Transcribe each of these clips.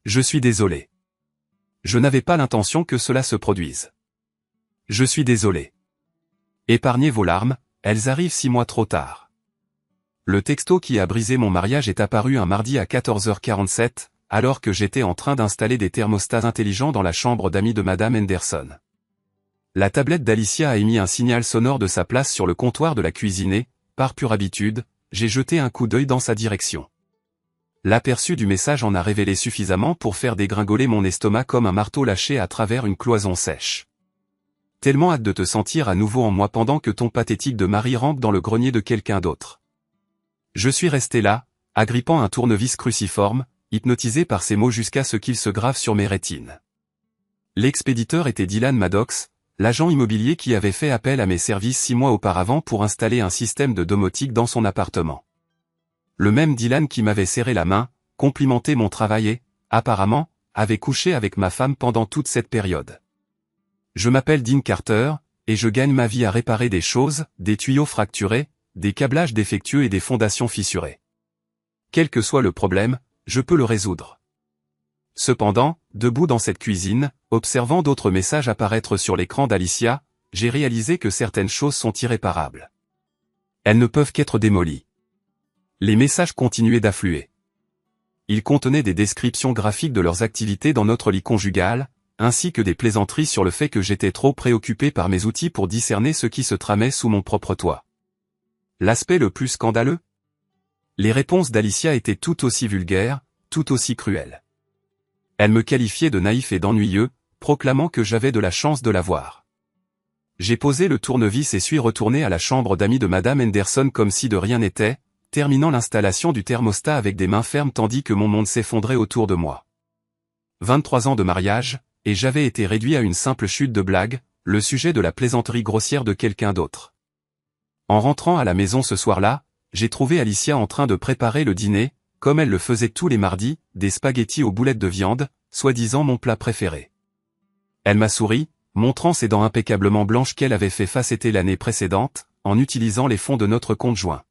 Je suis désolé. Je n'avais pas l'intention que cela se produise. Je suis désolé. Épargnez vos larmes, elles arrivent 6 mois trop tard. Le texto qui a brisé mon mariage est apparu un mardi à 14h47, alors que j'étais en train d'installer des thermostats intelligents dans la chambre d'amis de Madame Henderson. La tablette d'Alicia a émis un signal sonore de sa place sur le comptoir de la cuisine et, par pure habitude, j'ai jeté un coup d'œil dans sa direction. L'aperçu du message en a révélé suffisamment pour faire dégringoler mon estomac comme un marteau lâché à travers une cloison sèche. Tellement hâte de te sentir à nouveau en moi pendant que ton pathétique de mari rampe dans le grenier de quelqu'un d'autre. Je suis resté là, agrippant un tournevis cruciforme, hypnotisé par ces mots jusqu'à ce qu'ils se gravent sur mes rétines. L'expéditeur était Dylan Maddox, l'agent immobilier qui avait fait appel à mes services 6 mois auparavant pour installer un système de domotique dans son appartement. Le même Dylan qui m'avait serré la main, complimenté mon travail et, apparemment, avait couché avec ma femme pendant toute cette période. Je m'appelle Dean Carter, et je gagne ma vie à réparer des choses, des tuyaux fracturés, des câblages défectueux et des fondations fissurées. Quel que soit le problème, je peux le résoudre. Cependant, debout dans cette cuisine, observant d'autres messages apparaître sur l'écran d'Alicia, j'ai réalisé que certaines choses sont irréparables. Elles ne peuvent qu'être démolies. Les messages continuaient d'affluer. Ils contenaient des descriptions graphiques de leurs activités dans notre lit conjugal, ainsi que des plaisanteries sur le fait que j'étais trop préoccupé par mes outils pour discerner ce qui se tramait sous mon propre toit. L'aspect le plus scandaleux? Les réponses d'Alicia étaient tout aussi vulgaires, tout aussi cruelles. Elle me qualifiait de naïf et d'ennuyeux, proclamant que j'avais de la chance de la voir. J'ai posé le tournevis et suis retourné à la chambre d'amis de Madame Henderson comme si de rien n'était, terminant l'installation du thermostat avec des mains fermes tandis que mon monde s'effondrait autour de moi. 23 ans de mariage, et j'avais été réduit à une simple chute de blague, le sujet de la plaisanterie grossière de quelqu'un d'autre. En rentrant à la maison ce soir-là, j'ai trouvé Alicia en train de préparer le dîner, comme elle le faisait tous les mardis, des spaghettis aux boulettes de viande, soi-disant mon plat préféré. Elle m'a souri, montrant ses dents impeccablement blanches qu'elle avait fait facetter l'année précédente, en utilisant les fonds de notre compte joint.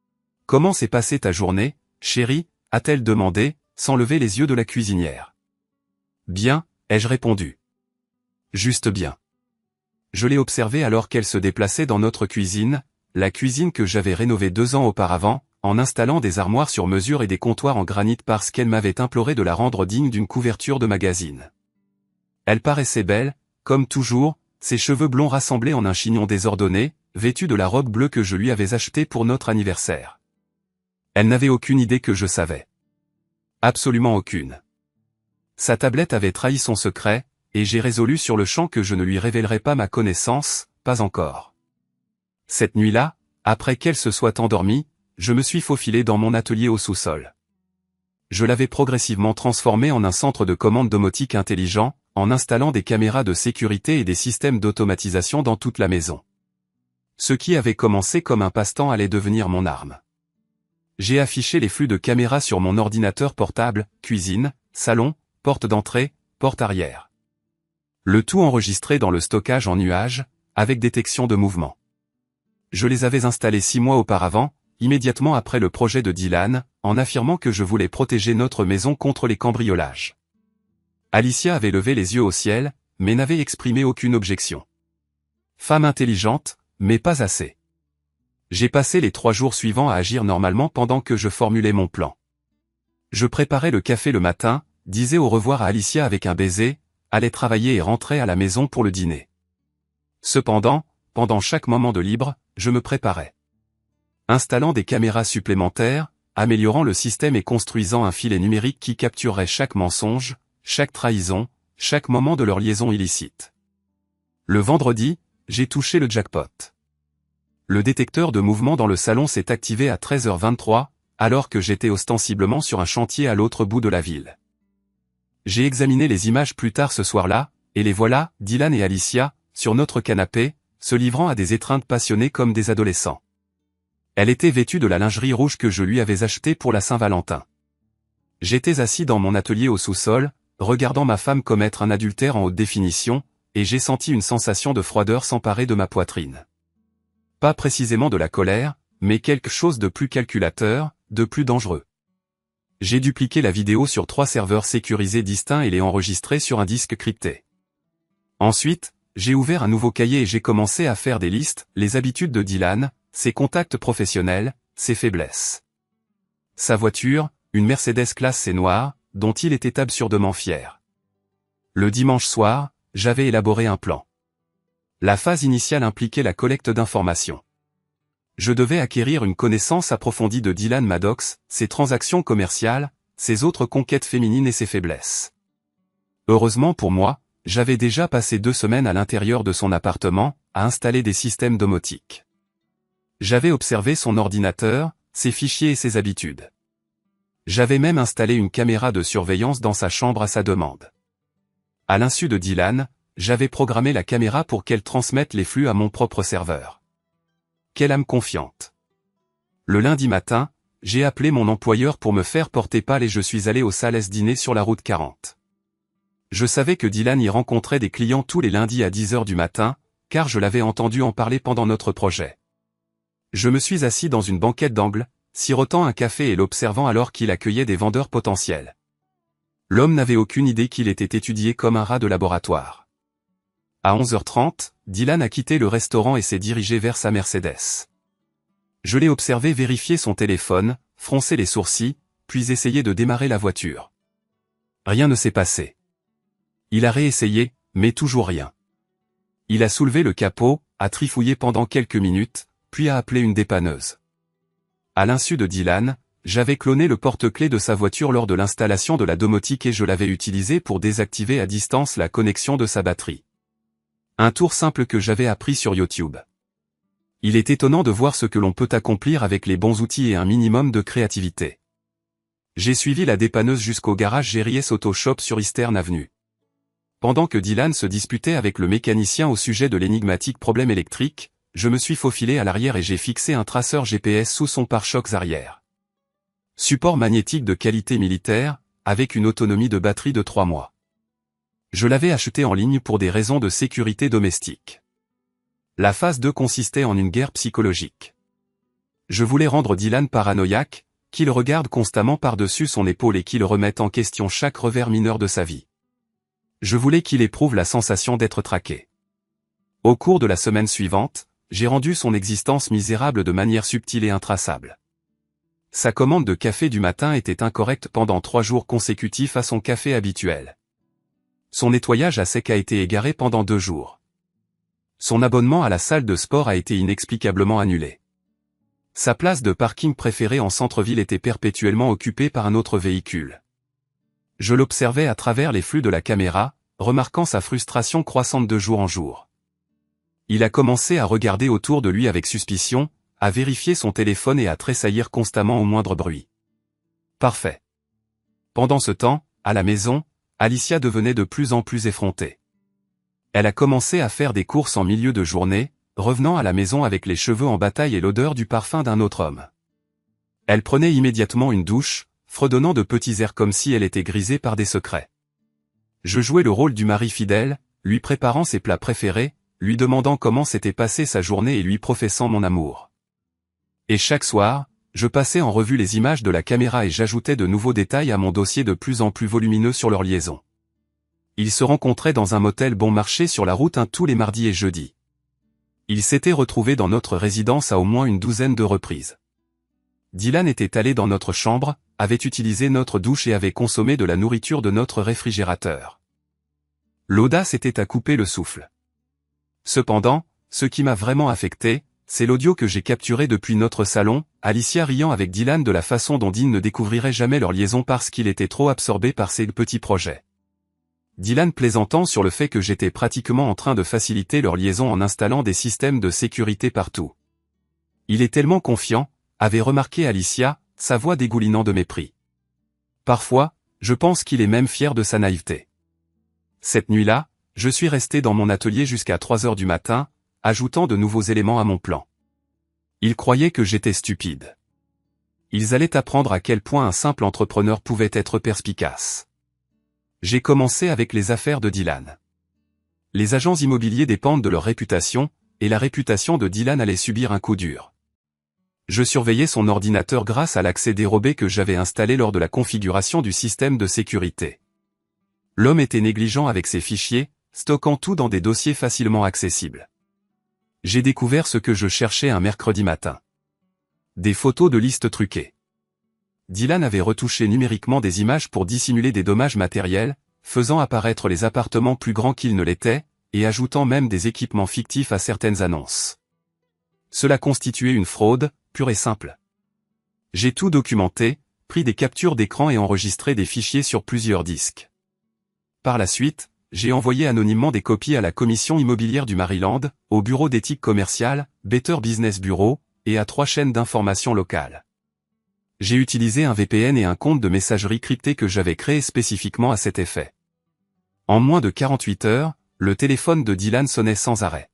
« Comment s'est passée ta journée, chérie ?» a-t-elle demandé, sans lever les yeux de la cuisinière. « Bien », ai-je répondu. « Juste bien. » Je l'ai observée alors qu'elle se déplaçait dans notre cuisine, la cuisine que j'avais rénovée 2 ans auparavant, en installant des armoires sur mesure et des comptoirs en granit parce qu'elle m'avait imploré de la rendre digne d'une couverture de magazine. Elle paraissait belle, comme toujours, ses cheveux blonds rassemblés en un chignon désordonné, vêtue de la robe bleue que je lui avais achetée pour notre anniversaire. Elle n'avait aucune idée que je savais. Absolument aucune. Sa tablette avait trahi son secret, et j'ai résolu sur le champ que je ne lui révélerais pas ma connaissance, pas encore. Cette nuit-là, après qu'elle se soit endormie, je me suis faufilé dans mon atelier au sous-sol. Je l'avais progressivement transformé en un centre de commande domotique intelligent, en installant des caméras de sécurité et des systèmes d'automatisation dans toute la maison. Ce qui avait commencé comme un passe-temps allait devenir mon arme. J'ai affiché les flux de caméras sur mon ordinateur portable, cuisine, salon, porte d'entrée, porte arrière. Le tout enregistré dans le stockage en nuage, avec détection de mouvement. Je les avais installés 6 mois auparavant, immédiatement après le projet de Dylan, en affirmant que je voulais protéger notre maison contre les cambriolages. Alicia avait levé les yeux au ciel, mais n'avait exprimé aucune objection. Femme intelligente, mais pas assez. J'ai passé les 3 jours suivants à agir normalement pendant que je formulais mon plan. Je préparais le café le matin, disais au revoir à Alicia avec un baiser, allais travailler et rentrais à la maison pour le dîner. Cependant, pendant chaque moment de libre, je me préparais. Installant des caméras supplémentaires, améliorant le système et construisant un filet numérique qui capturerait chaque mensonge, chaque trahison, chaque moment de leur liaison illicite. Le vendredi, j'ai touché le jackpot. Le détecteur de mouvement dans le salon s'est activé à 13h23, alors que j'étais ostensiblement sur un chantier à l'autre bout de la ville. J'ai examiné les images plus tard ce soir-là, et les voilà, Dylan et Alicia, sur notre canapé, se livrant à des étreintes passionnées comme des adolescents. Elle était vêtue de la lingerie rouge que je lui avais achetée pour la Saint-Valentin. J'étais assis dans mon atelier au sous-sol, regardant ma femme commettre un adultère en haute définition, et j'ai senti une sensation de froideur s'emparer de ma poitrine. Pas précisément de la colère, mais quelque chose de plus calculateur, de plus dangereux. J'ai dupliqué la vidéo sur 3 serveurs sécurisés distincts et l'ai enregistrée sur un disque crypté. Ensuite, j'ai ouvert un nouveau cahier et j'ai commencé à faire des listes, les habitudes de Dylan, ses contacts professionnels, ses faiblesses. Sa voiture, une Mercedes classe C noire, dont il était absurdement fier. Le dimanche soir, j'avais élaboré un plan. La phase initiale impliquait la collecte d'informations. Je devais acquérir une connaissance approfondie de Dylan Maddox, ses transactions commerciales, ses autres conquêtes féminines et ses faiblesses. Heureusement pour moi, j'avais déjà passé 2 semaines à l'intérieur de son appartement, à installer des systèmes domotiques. J'avais observé son ordinateur, ses fichiers et ses habitudes. J'avais même installé une caméra de surveillance dans sa chambre à sa demande. À l'insu de Dylan, j'avais programmé la caméra pour qu'elle transmette les flux à mon propre serveur. Quelle âme confiante. Le lundi matin, j'ai appelé mon employeur pour me faire porter pâle et je suis allé au Sales dîner sur la route 40. Je savais que Dylan y rencontrait des clients tous les lundis à 10 h du matin, car je l'avais entendu en parler pendant notre projet. Je me suis assis dans une banquette d'angle, sirotant un café et l'observant alors qu'il accueillait des vendeurs potentiels. L'homme n'avait aucune idée qu'il était étudié comme un rat de laboratoire. À 11h30, Dylan a quitté le restaurant et s'est dirigé vers sa Mercedes. Je l'ai observé vérifier son téléphone, froncer les sourcils, puis essayer de démarrer la voiture. Rien ne s'est passé. Il a réessayé, mais toujours rien. Il a soulevé le capot, a trifouillé pendant quelques minutes, puis a appelé une dépanneuse. À l'insu de Dylan, j'avais cloné le porte-clés de sa voiture lors de l'installation de la domotique et je l'avais utilisé pour désactiver à distance la connexion de sa batterie. Un tour simple que j'avais appris sur YouTube. Il est étonnant de voir ce que l'on peut accomplir avec les bons outils et un minimum de créativité. J'ai suivi la dépanneuse jusqu'au garage Géries Auto Shop sur Eastern Avenue. Pendant que Dylan se disputait avec le mécanicien au sujet de l'énigmatique problème électrique, je me suis faufilé à l'arrière et j'ai fixé un traceur GPS sous son pare-chocs arrière. Support magnétique de qualité militaire, avec une autonomie de batterie de 3 mois. Je l'avais acheté en ligne pour des raisons de sécurité domestique. La phase 2 consistait en une guerre psychologique. Je voulais rendre Dylan paranoïaque, qu'il regarde constamment par-dessus son épaule et qu'il remette en question chaque revers mineur de sa vie. Je voulais qu'il éprouve la sensation d'être traqué. Au cours de la semaine suivante, j'ai rendu son existence misérable de manière subtile et intraçable. Sa commande de café du matin était incorrecte pendant 3 jours consécutifs à son café habituel. Son nettoyage à sec a été égaré pendant 2 jours. Son abonnement à la salle de sport a été inexplicablement annulé. Sa place de parking préférée en centre-ville était perpétuellement occupée par un autre véhicule. Je l'observais à travers les flux de la caméra, remarquant sa frustration croissante de jour en jour. Il a commencé à regarder autour de lui avec suspicion, à vérifier son téléphone et à tressaillir constamment au moindre bruit. Parfait. Pendant ce temps, à la maison, Alicia devenait de plus en plus effrontée. Elle a commencé à faire des courses en milieu de journée, revenant à la maison avec les cheveux en bataille et l'odeur du parfum d'un autre homme. Elle prenait immédiatement une douche, fredonnant de petits airs comme si elle était grisée par des secrets. Je jouais le rôle du mari fidèle, lui préparant ses plats préférés, lui demandant comment s'était passée sa journée et lui professant mon amour. Et chaque soir, je passais en revue les images de la caméra et j'ajoutais de nouveaux détails à mon dossier de plus en plus volumineux sur leur liaison. Ils se rencontraient dans un motel bon marché sur la route 1 tous les mardis et jeudis. Ils s'étaient retrouvés dans notre résidence à au moins une 12aine de reprises. Dylan était allé dans notre chambre, avait utilisé notre douche et avait consommé de la nourriture de notre réfrigérateur. L'audace était à couper le souffle. Cependant, ce qui m'a vraiment affecté, c'est l'audio que j'ai capturé depuis notre salon, Alicia riant avec Dylan de la façon dont Dean ne découvrirait jamais leur liaison parce qu'il était trop absorbé par ses petits projets. Dylan plaisantant sur le fait que j'étais pratiquement en train de faciliter leur liaison en installant des systèmes de sécurité partout. Il est tellement confiant, avait remarqué Alicia, sa voix dégoulinant de mépris. Parfois, je pense qu'il est même fier de sa naïveté. Cette nuit-là, je suis resté dans mon atelier jusqu'à 3 h du matin, ajoutant de nouveaux éléments à mon plan. Ils croyaient que j'étais stupide. Ils allaient apprendre à quel point un simple entrepreneur pouvait être perspicace. J'ai commencé avec les affaires de Dylan. Les agents immobiliers dépendent de leur réputation, et la réputation de Dylan allait subir un coup dur. Je surveillais son ordinateur grâce à l'accès dérobé que j'avais installé lors de la configuration du système de sécurité. L'homme était négligent avec ses fichiers, stockant tout dans des dossiers facilement accessibles. J'ai découvert ce que je cherchais un mercredi matin. Des photos de listes truquées. Dylan avait retouché numériquement des images pour dissimuler des dommages matériels, faisant apparaître les appartements plus grands qu'ils ne l'étaient, et ajoutant même des équipements fictifs à certaines annonces. Cela constituait une fraude, pure et simple. J'ai tout documenté, pris des captures d'écran et enregistré des fichiers sur plusieurs disques. Par la suite, j'ai envoyé anonymement des copies à la commission immobilière du Maryland, au bureau d'éthique commerciale, Better Business Bureau, et à 3 chaînes d'information locales. J'ai utilisé un VPN et un compte de messagerie crypté que j'avais créé spécifiquement à cet effet. En moins de 48 heures, le téléphone de Dylan sonnait sans arrêt.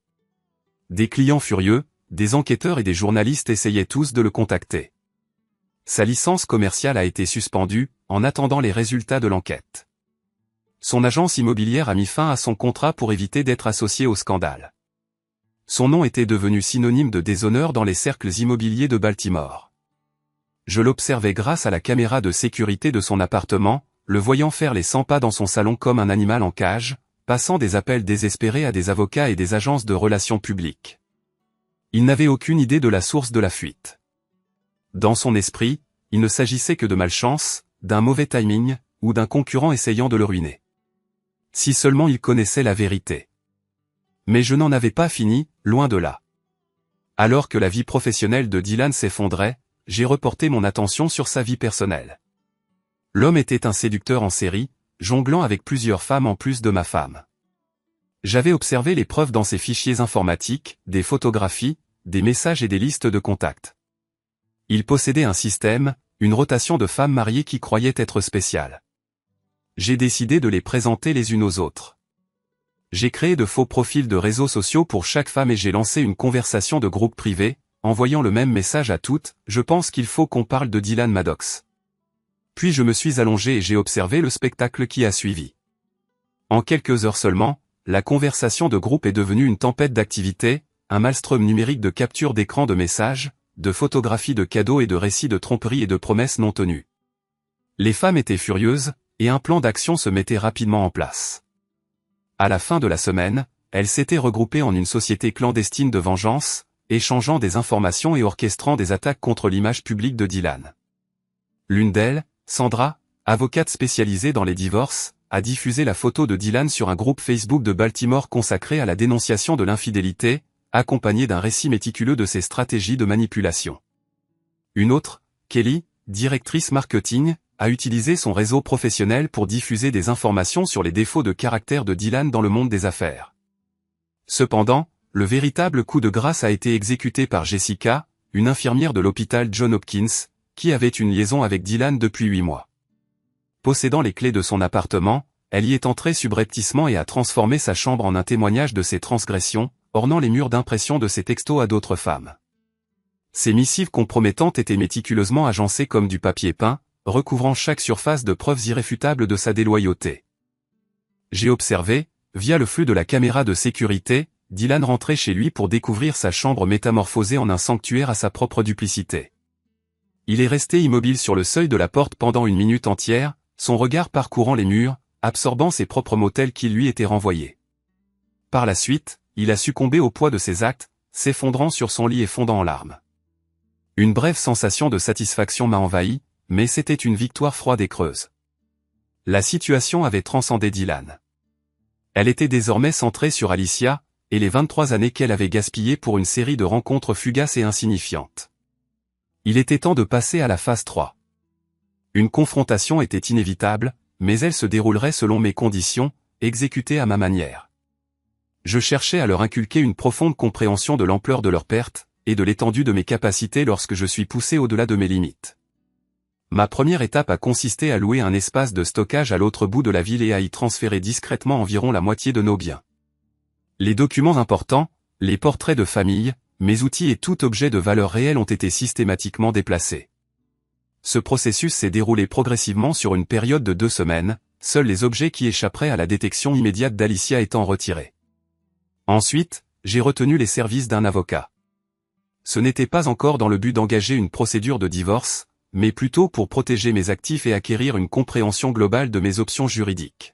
Des clients furieux, des enquêteurs et des journalistes essayaient tous de le contacter. Sa licence commerciale a été suspendue, en attendant les résultats de l'enquête. Son agence immobilière a mis fin à son contrat pour éviter d'être associé au scandale. Son nom était devenu synonyme de déshonneur dans les cercles immobiliers de Baltimore. Je l'observais grâce à la caméra de sécurité de son appartement, le voyant faire les 100 pas dans son salon comme un animal en cage, passant des appels désespérés à des avocats et des agences de relations publiques. Il n'avait aucune idée de la source de la fuite. Dans son esprit, il ne s'agissait que de malchance, d'un mauvais timing, ou d'un concurrent essayant de le ruiner. Si seulement il connaissait la vérité. Mais je n'en avais pas fini, loin de là. Alors que la vie professionnelle de Dylan s'effondrait, j'ai reporté mon attention sur sa vie personnelle. L'homme était un séducteur en série, jonglant avec plusieurs femmes en plus de ma femme. J'avais observé les preuves dans ses fichiers informatiques, des photographies, des messages et des listes de contacts. Il possédait un système, une rotation de femmes mariées qui croyaient être spéciales. J'ai décidé de les présenter les unes aux autres. J'ai créé de faux profils de réseaux sociaux pour chaque femme et j'ai lancé une conversation de groupe privé, envoyant le même message à toutes, je pense qu'il faut qu'on parle de Dylan Maddox. Puis je me suis allongé et j'ai observé le spectacle qui a suivi. En quelques heures seulement, la conversation de groupe est devenue une tempête d'activité, un maelstrom numérique de capture d'écran de messages, de photographies de cadeaux et de récits de tromperies et de promesses non tenues. Les femmes étaient furieuses, et un plan d'action se mettait rapidement en place. À la fin de la semaine, elles s'étaient regroupées en une société clandestine de vengeance, échangeant des informations et orchestrant des attaques contre l'image publique de Dylan. L'une d'elles, Sandra, avocate spécialisée dans les divorces, a diffusé la photo de Dylan sur un groupe Facebook de Baltimore consacré à la dénonciation de l'infidélité, accompagné d'un récit méticuleux de ses stratégies de manipulation. Une autre, Kelly, directrice marketing, a utilisé son réseau professionnel pour diffuser des informations sur les défauts de caractère de Dylan dans le monde des affaires. Cependant, le véritable coup de grâce a été exécuté par Jessica, une infirmière de l'hôpital Johns Hopkins, qui avait une liaison avec Dylan depuis 8 mois. Possédant les clés de son appartement, elle y est entrée subrepticement et a transformé sa chambre en un témoignage de ses transgressions, ornant les murs d'impression de ses textos à d'autres femmes. Ces missives compromettantes étaient méticuleusement agencées comme du papier peint, recouvrant chaque surface de preuves irréfutables de sa déloyauté. J'ai observé, via le flux de la caméra de sécurité, Dylan rentrait chez lui pour découvrir sa chambre métamorphosée en un sanctuaire à sa propre duplicité. Il est resté immobile sur le seuil de la porte pendant 1 minute entière, son regard parcourant les murs, absorbant ses propres mots tels qu'ils lui étaient renvoyés. Par la suite, il a succombé au poids de ses actes, s'effondrant sur son lit et fondant en larmes. Une brève sensation de satisfaction m'a envahi, mais c'était une victoire froide et creuse. La situation avait transcendé Dylan. Elle était désormais centrée sur Alicia, et les 23 années qu'elle avait gaspillées pour une série de rencontres fugaces et insignifiantes. Il était temps de passer à la phase 3. Une confrontation était inévitable, mais elle se déroulerait selon mes conditions, exécutée à ma manière. Je cherchais à leur inculquer une profonde compréhension de l'ampleur de leurs pertes, et de l'étendue de mes capacités lorsque je suis poussé au-delà de mes limites. Ma première étape a consisté à louer un espace de stockage à l'autre bout de la ville et à y transférer discrètement environ la moitié de nos biens. Les documents importants, les portraits de famille, mes outils et tout objet de valeur réelle ont été systématiquement déplacés. Ce processus s'est déroulé progressivement sur une période de 2 semaines, seuls les objets qui échapperaient à la détection immédiate d'Alicia étant retirés. Ensuite, j'ai retenu les services d'un avocat. Ce n'était pas encore dans le but d'engager une procédure de divorce, mais plutôt pour protéger mes actifs et acquérir une compréhension globale de mes options juridiques.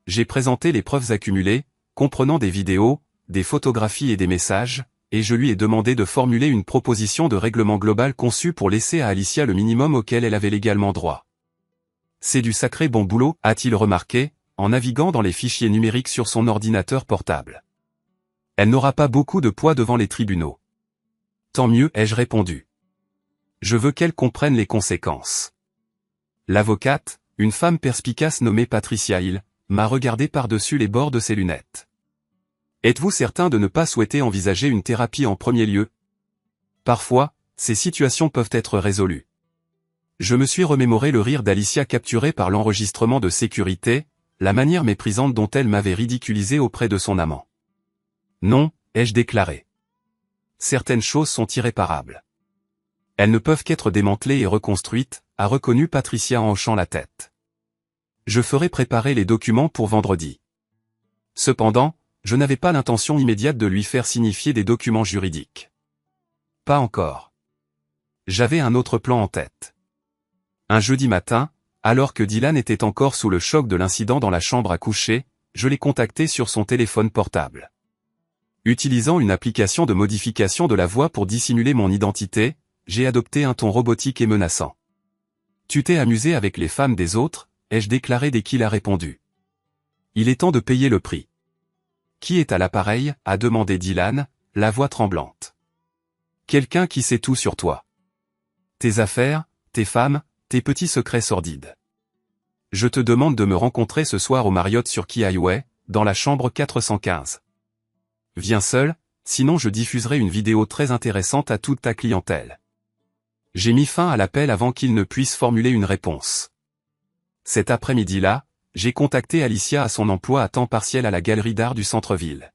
J'ai présenté les preuves accumulées, comprenant des vidéos, des photographies et des messages, et je lui ai demandé de formuler une proposition de règlement global conçue pour laisser à Alicia le minimum auquel elle avait légalement droit. C'est du sacré bon boulot, a-t-il remarqué, en naviguant dans les fichiers numériques sur son ordinateur portable. Elle n'aura pas beaucoup de poids devant les tribunaux. Tant mieux, ai-je répondu. Je veux qu'elle comprenne les conséquences. L'avocate, une femme perspicace nommée Patricia Hill, m'a regardé par-dessus les bords de ses lunettes. Êtes-vous certain de ne pas souhaiter envisager une thérapie en premier lieu? Parfois, ces situations peuvent être résolues. Je me suis remémoré le rire d'Alicia capturé par l'enregistrement de sécurité, la manière méprisante dont elle m'avait ridiculisé auprès de son amant. Non, ai-je déclaré. Certaines choses sont irréparables. Elles ne peuvent qu'être démantelées et reconstruites, a reconnu Patricia en hochant la tête. Je ferai préparer les documents pour vendredi. Cependant, je n'avais pas l'intention immédiate de lui faire signifier des documents juridiques. Pas encore. J'avais un autre plan en tête. Un jeudi matin, alors que Dylan était encore sous le choc de l'incident dans la chambre à coucher, je l'ai contacté sur son téléphone portable. Utilisant une application de modification de la voix pour dissimuler mon identité, j'ai adopté un ton robotique et menaçant. « Tu t'es amusé avec les femmes des autres ?» ai-je déclaré dès qu'il a répondu. « Il est temps de payer le prix. »« Qui est à l'appareil ?» a demandé Dylan, la voix tremblante. « Quelqu'un qui sait tout sur toi. Tes affaires, tes femmes, tes petits secrets sordides. Je te demande de me rencontrer ce soir au Marriott sur Key Highway, dans la chambre 415. Viens seul, sinon je diffuserai une vidéo très intéressante à toute ta clientèle. » J'ai mis fin à l'appel avant qu'il ne puisse formuler une réponse. Cet après-midi-là, j'ai contacté Alicia à son emploi à temps partiel à la galerie d'art du centre-ville.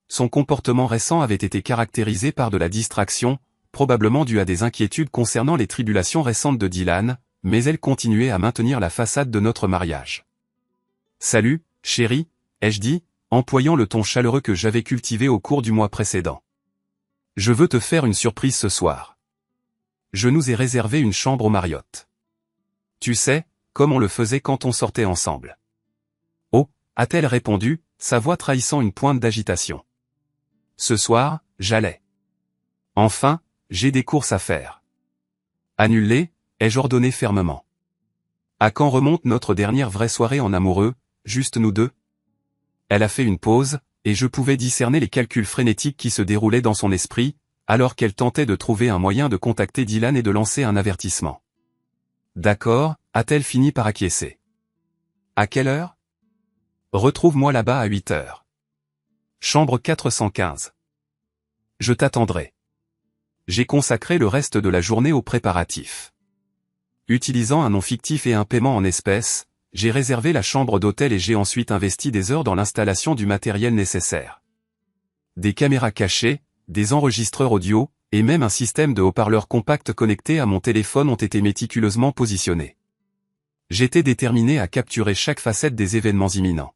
Son comportement récent avait été caractérisé par de la distraction, probablement due à des inquiétudes concernant les tribulations récentes de Dylan, mais elle continuait à maintenir la façade de notre mariage. « Salut, chérie », ai-je dit, employant le ton chaleureux que j'avais cultivé au cours du mois précédent. « Je veux te faire une surprise ce soir. Je nous ai réservé une chambre au Marriott. Tu sais, comme on le faisait quand on sortait ensemble. »« Oh » a-t-elle répondu, sa voix trahissant une pointe d'agitation. « Ce soir, j'allais. Enfin, j'ai des courses à faire. »« Annule-les » ai-je ordonné fermement. « À quand remonte notre dernière vraie soirée en amoureux, juste nous deux ?» Elle a fait une pause, et je pouvais discerner les calculs frénétiques qui se déroulaient dans son esprit, alors qu'elle tentait de trouver un moyen de contacter Dylan et de lancer un avertissement. « D'accord » a-t-elle fini par acquiescer. « À quelle heure ? » ? « Retrouve-moi là-bas à 8 heures. Chambre 415. Je t'attendrai. » J'ai consacré le reste de la journée aux préparatifs. Utilisant un nom fictif et un paiement en espèces, j'ai réservé la chambre d'hôtel et j'ai ensuite investi des heures dans l'installation du matériel nécessaire. Des caméras cachées, des enregistreurs audio, et même un système de haut-parleurs compact connecté à mon téléphone ont été méticuleusement positionnés. J'étais déterminé à capturer chaque facette des événements imminents.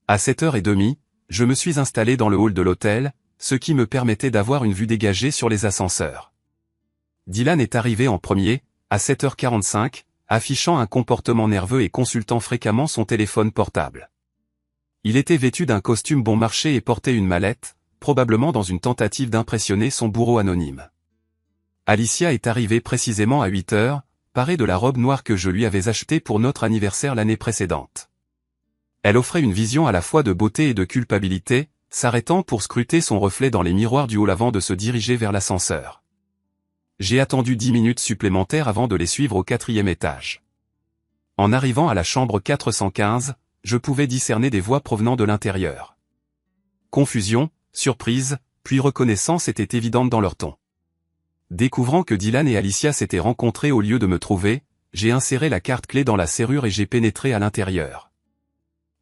À 7h30, je me suis installé dans le hall de l'hôtel, ce qui me permettait d'avoir une vue dégagée sur les ascenseurs. Dylan est arrivé en premier, à 7h45, affichant un comportement nerveux et consultant fréquemment son téléphone portable. Il était vêtu d'un costume bon marché et portait une mallette, probablement dans une tentative d'impressionner son bourreau anonyme. Alicia est arrivée précisément à 8h, parée de la robe noire que je lui avais achetée pour notre anniversaire l'année précédente. Elle offrait une vision à la fois de beauté et de culpabilité, s'arrêtant pour scruter son reflet dans les miroirs du hall avant de se diriger vers l'ascenseur. J'ai attendu 10 minutes supplémentaires avant de les suivre au 4e étage. En arrivant à la chambre 415, je pouvais discerner des voix provenant de l'intérieur. Confusion, surprise, puis reconnaissance étaient évidentes dans leur ton. Découvrant que Dylan et Alicia s'étaient rencontrés au lieu de me trouver, j'ai inséré la carte clé dans la serrure et j'ai pénétré à l'intérieur.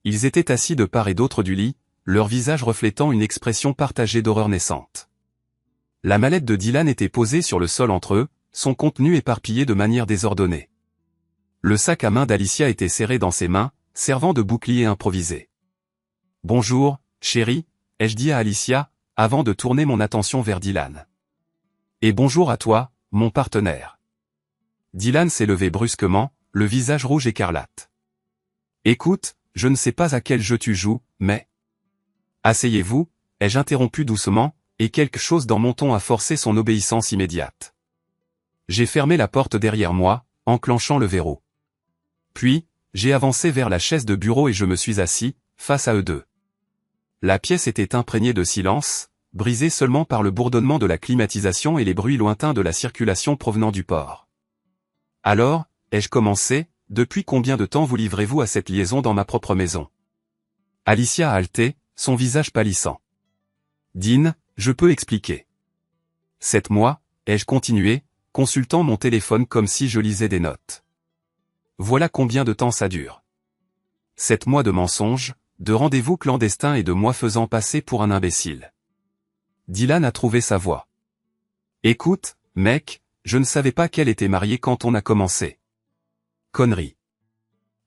Ils étaient assis de part et d'autre du lit, leur visage reflétant une expression partagée d'horreur naissante. La mallette de Dylan était posée sur le sol entre eux, son contenu éparpillé de manière désordonnée. Le sac à main d'Alicia était serré dans ses mains, servant de bouclier improvisé. « Bonjour, chérie », ai-je dit à Alicia, avant de tourner mon attention vers Dylan. Et bonjour à toi, mon partenaire. Dylan s'est levé brusquement, le visage rouge écarlate. Écoute, je ne sais pas à quel jeu tu joues, mais... Asseyez-vous, ai-je interrompu doucement, et quelque chose dans mon ton a forcé son obéissance immédiate. J'ai fermé la porte derrière moi, enclenchant le verrou. Puis, j'ai avancé vers la chaise de bureau et je me suis assis, face à eux deux. La pièce était imprégnée de silence, brisée seulement par le bourdonnement de la climatisation et les bruits lointains de la circulation provenant du port. Alors, ai-je commencé, depuis combien de temps vous livrez-vous à cette liaison dans ma propre maison? Alicia a haleté, son visage pâlissant. Dean, je peux expliquer. 7 mois, ai-je continué, consultant mon téléphone comme si je lisais des notes. Voilà combien de temps ça dure. 7 mois de mensonges, de rendez-vous clandestins et de moi faisant passer pour un imbécile. Dylan a trouvé sa voix. Écoute, mec, je ne savais pas qu'elle était mariée quand on a commencé. Connerie.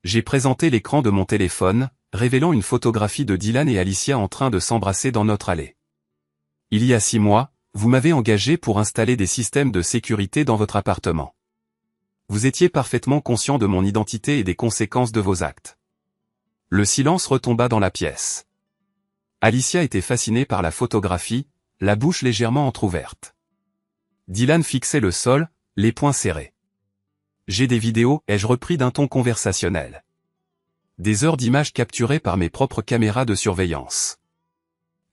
J'ai présenté l'écran de mon téléphone, révélant une photographie de Dylan et Alicia en train de s'embrasser dans notre allée. Il y a 6 mois, vous m'avez engagé pour installer des systèmes de sécurité dans votre appartement. Vous étiez parfaitement conscient de mon identité et des conséquences de vos actes. Le silence retomba dans la pièce. Alicia était fascinée par la photographie, la bouche légèrement entr'ouverte. Dylan fixait le sol, les poings serrés. J'ai des vidéos, ai-je repris d'un ton conversationnel. Des heures d'images capturées par mes propres caméras de surveillance.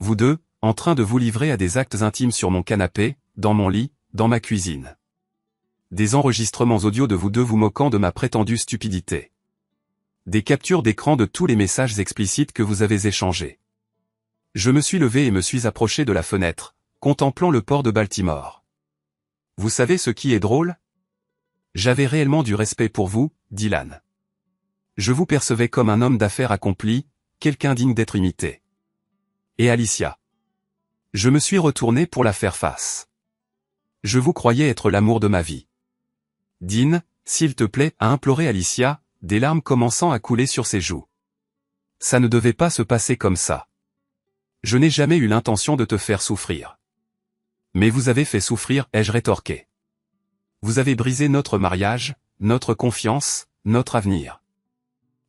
Vous deux, en train de vous livrer à des actes intimes sur mon canapé, dans mon lit, dans ma cuisine. Des enregistrements audio de vous deux vous moquant de ma prétendue stupidité. Des captures d'écran de tous les messages explicites que vous avez échangés. Je me suis levé et me suis approché de la fenêtre, contemplant le port de Baltimore. Vous savez ce qui est drôle? J'avais réellement du respect pour vous, Dylan. Je vous percevais comme un homme d'affaires accompli, quelqu'un digne d'être imité. Et Alicia. Je me suis retourné pour la faire face. Je vous croyais être l'amour de ma vie. Dean, s'il te plaît, a imploré Alicia, des larmes commençant à couler sur ses joues. Ça ne devait pas se passer comme ça. Je n'ai jamais eu l'intention de te faire souffrir. Mais vous avez fait souffrir, ai-je rétorqué. Vous avez brisé notre mariage, notre confiance, notre avenir.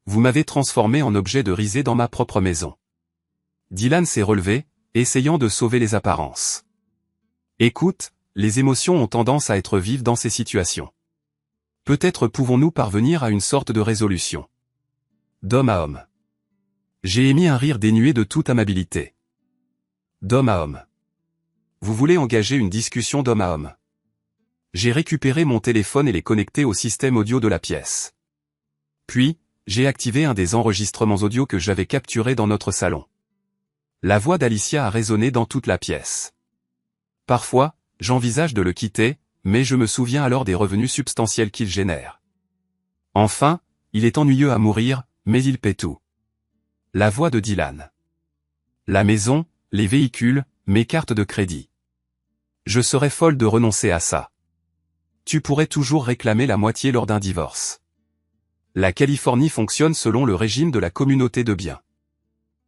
Vous m'avez transformé en objet de risée dans ma propre maison. Dylan s'est relevé, essayant de sauver les apparences. Écoute, les émotions ont tendance à être vives dans ces situations. Peut-être pouvons-nous parvenir à une sorte de résolution. D'homme à homme. J'ai émis un rire dénué de toute amabilité. D'homme à homme. Vous voulez engager une discussion d'homme à homme. J'ai récupéré mon téléphone et l'ai connecté au système audio de la pièce. Puis, j'ai activé un des enregistrements audio que j'avais capturés dans notre salon. La voix d'Alicia a résonné dans toute la pièce. Parfois, j'envisage de le quitter, mais je me souviens alors des revenus substantiels qu'il génère. Enfin, il est ennuyeux à mourir, mais il paie tout. La voix de Dylan. La maison, les véhicules, mes cartes de crédit. Je serais folle de renoncer à ça. Tu pourrais toujours réclamer la moitié lors d'un divorce. La Californie fonctionne selon le régime de la communauté de biens.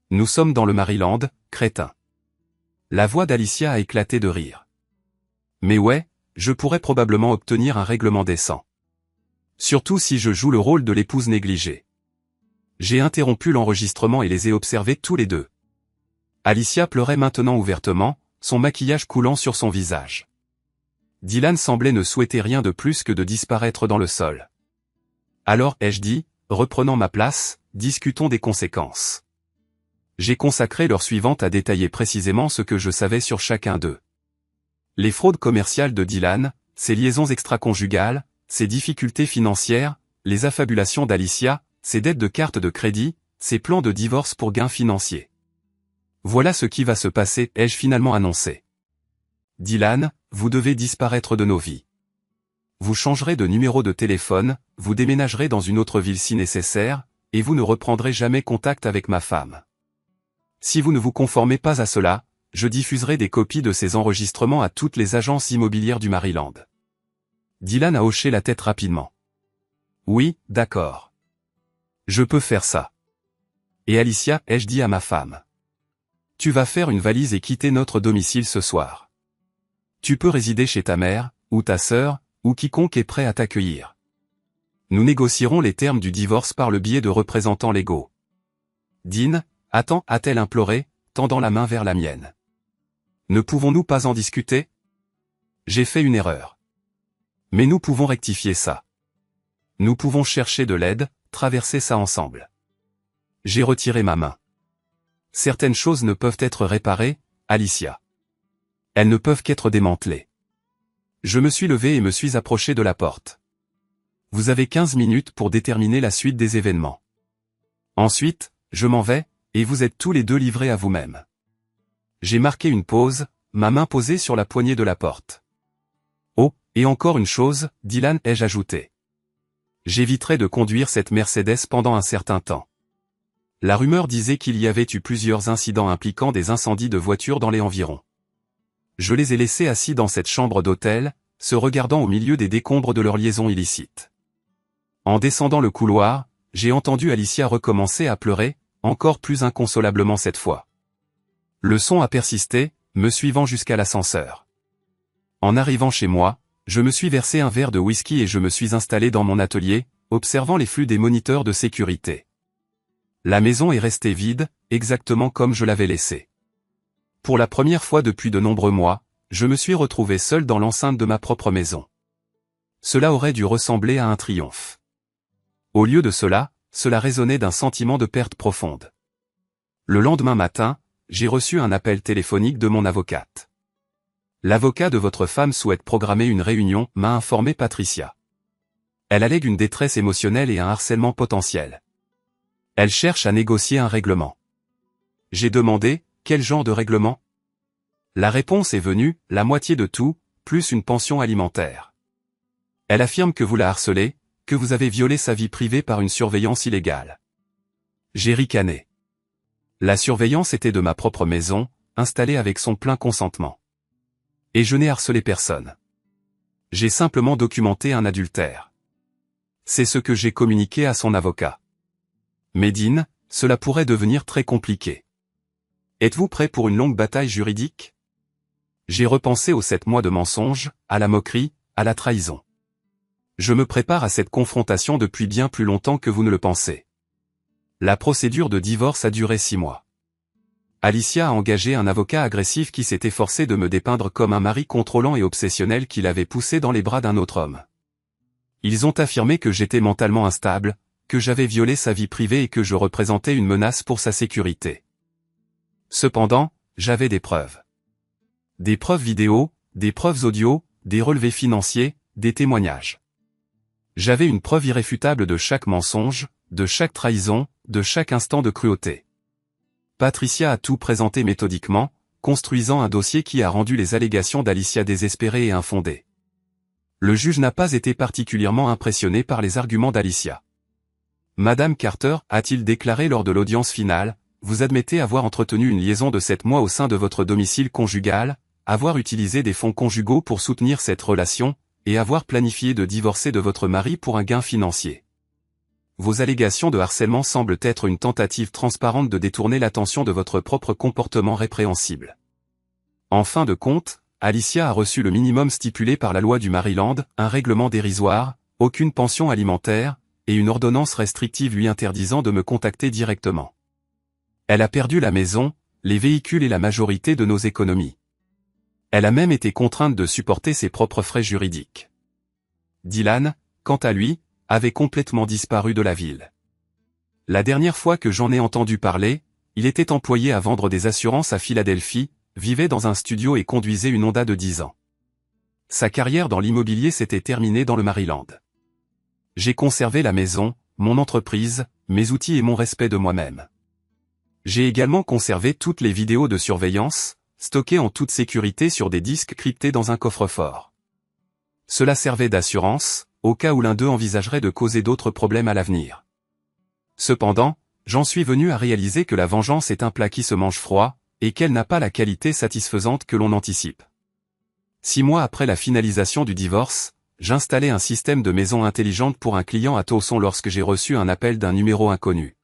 Nous sommes dans le Maryland, crétin. La voix d'Alicia a éclaté de rire. Mais ouais, je pourrais probablement obtenir un règlement décent. Surtout si je joue le rôle de l'épouse négligée. J'ai interrompu l'enregistrement et les ai observés tous les deux. Alicia pleurait maintenant ouvertement, son maquillage coulant sur son visage. Dylan semblait ne souhaiter rien de plus que de disparaître dans le sol. Alors, ai-je dit, reprenant ma place, discutons des conséquences. J'ai consacré l'heure suivante à détailler précisément ce que je savais sur chacun d'eux. Les fraudes commerciales de Dylan, ses liaisons extra-conjugales, ses difficultés financières, les affabulations d'Alicia, ses dettes de cartes de crédit, ses plans de divorce pour gains financiers. Voilà ce qui va se passer, ai-je finalement annoncé. Dylan, vous devez disparaître de nos vies. Vous changerez de numéro de téléphone, vous déménagerez dans une autre ville si nécessaire, et vous ne reprendrez jamais contact avec ma femme. Si vous ne vous conformez pas à cela, je diffuserai des copies de ces enregistrements à toutes les agences immobilières du Maryland. Dylan a hoché la tête rapidement. Oui, d'accord. Je peux faire ça. Et Alicia, ai-je dit à ma femme. Tu vas faire une valise et quitter notre domicile ce soir. Tu peux résider chez ta mère, ou ta sœur, ou quiconque est prêt à t'accueillir. Nous négocierons les termes du divorce par le biais de représentants légaux. Dean, attends, a-t-elle imploré, tendant la main vers la mienne. Ne pouvons-nous pas en discuter? J'ai fait une erreur. Mais nous pouvons rectifier ça. Nous pouvons chercher de l'aide, traverser ça ensemble. J'ai retiré ma main. Certaines choses ne peuvent être réparées, Alicia. Elles ne peuvent qu'être démantelées. Je me suis levé et me suis approché de la porte. Vous avez 15 minutes pour déterminer la suite des événements. Ensuite, je m'en vais, et vous êtes tous les deux livrés à vous-même. J'ai marqué une pause, ma main posée sur la poignée de la porte. Oh, et encore une chose, Dylan, ai-je ajouté. J'éviterai de conduire cette Mercedes pendant un certain temps. La rumeur disait qu'il y avait eu plusieurs incidents impliquant des incendies de voitures dans les environs. Je les ai laissés assis dans cette chambre d'hôtel, se regardant au milieu des décombres de leur liaison illicite. En descendant le couloir, j'ai entendu Alicia recommencer à pleurer, encore plus inconsolablement cette fois. Le son a persisté, me suivant jusqu'à l'ascenseur. En arrivant chez moi, je me suis versé un verre de whisky et je me suis installé dans mon atelier, observant les flux des moniteurs de sécurité. La maison est restée vide, exactement comme je l'avais laissée. Pour la première fois depuis de nombreux mois, je me suis retrouvé seul dans l'enceinte de ma propre maison. Cela aurait dû ressembler à un triomphe. Au lieu de cela, cela résonnait d'un sentiment de perte profonde. Le lendemain matin, j'ai reçu un appel téléphonique de mon avocate. L'avocat de votre femme souhaite programmer une réunion, m'a informé Patricia. Elle allègue une détresse émotionnelle et un harcèlement potentiel. Elle cherche à négocier un règlement. J'ai demandé, quel genre de règlement? La réponse est venue, la moitié de tout, plus une pension alimentaire. Elle affirme que vous la harcelez, que vous avez violé sa vie privée par une surveillance illégale. J'ai ricané. La surveillance était de ma propre maison, installée avec son plein consentement. Et je n'ai harcelé personne. J'ai simplement documenté un adultère. C'est ce que j'ai communiqué à son avocat. Mais Dean, cela pourrait devenir très compliqué. Êtes-vous prêt pour une longue bataille juridique? J'ai repensé aux 7 mois de mensonges, à la moquerie, à la trahison. Je me prépare à cette confrontation depuis bien plus longtemps que vous ne le pensez. La procédure de divorce a duré 6 mois. Alicia a engagé un avocat agressif qui s'est efforcé de me dépeindre comme un mari contrôlant et obsessionnel qui l'avait poussé dans les bras d'un autre homme. Ils ont affirmé que j'étais mentalement instable, que j'avais violé sa vie privée et que je représentais une menace pour sa sécurité. Cependant, j'avais des preuves. Des preuves vidéo, des preuves audio, des relevés financiers, des témoignages. J'avais une preuve irréfutable de chaque mensonge, de chaque trahison, de chaque instant de cruauté. Patricia a tout présenté méthodiquement, construisant un dossier qui a rendu les allégations d'Alicia désespérées et infondées. Le juge n'a pas été particulièrement impressionné par les arguments d'Alicia. Madame Carter, a-t-il déclaré lors de l'audience finale, vous admettez avoir entretenu une liaison de 7 mois au sein de votre domicile conjugal, avoir utilisé des fonds conjugaux pour soutenir cette relation, et avoir planifié de divorcer de votre mari pour un gain financier. Vos allégations de harcèlement semblent être une tentative transparente de détourner l'attention de votre propre comportement répréhensible. En fin de compte, Alicia a reçu le minimum stipulé par la loi du Maryland, un règlement dérisoire, aucune pension alimentaire, et une ordonnance restrictive lui interdisant de me contacter directement. Elle a perdu la maison, les véhicules et la majorité de nos économies. Elle a même été contrainte de supporter ses propres frais juridiques. Dylan, quant à lui, avait complètement disparu de la ville. La dernière fois que j'en ai entendu parler, il était employé à vendre des assurances à Philadelphie, vivait dans un studio et conduisait une Honda de 10 ans. Sa carrière dans l'immobilier s'était terminée dans le Maryland. J'ai conservé la maison, mon entreprise, mes outils et mon respect de moi-même. J'ai également conservé toutes les vidéos de surveillance, stockées en toute sécurité sur des disques cryptés dans un coffre-fort. Cela servait d'assurance, au cas où l'un d'eux envisagerait de causer d'autres problèmes à l'avenir. Cependant, j'en suis venu à réaliser que la vengeance est un plat qui se mange froid, et qu'elle n'a pas la qualité satisfaisante que l'on anticipe. 6 mois après la finalisation du divorce, j'installais un système de maison intelligente pour un client à Towson lorsque j'ai reçu un appel d'un numéro inconnu.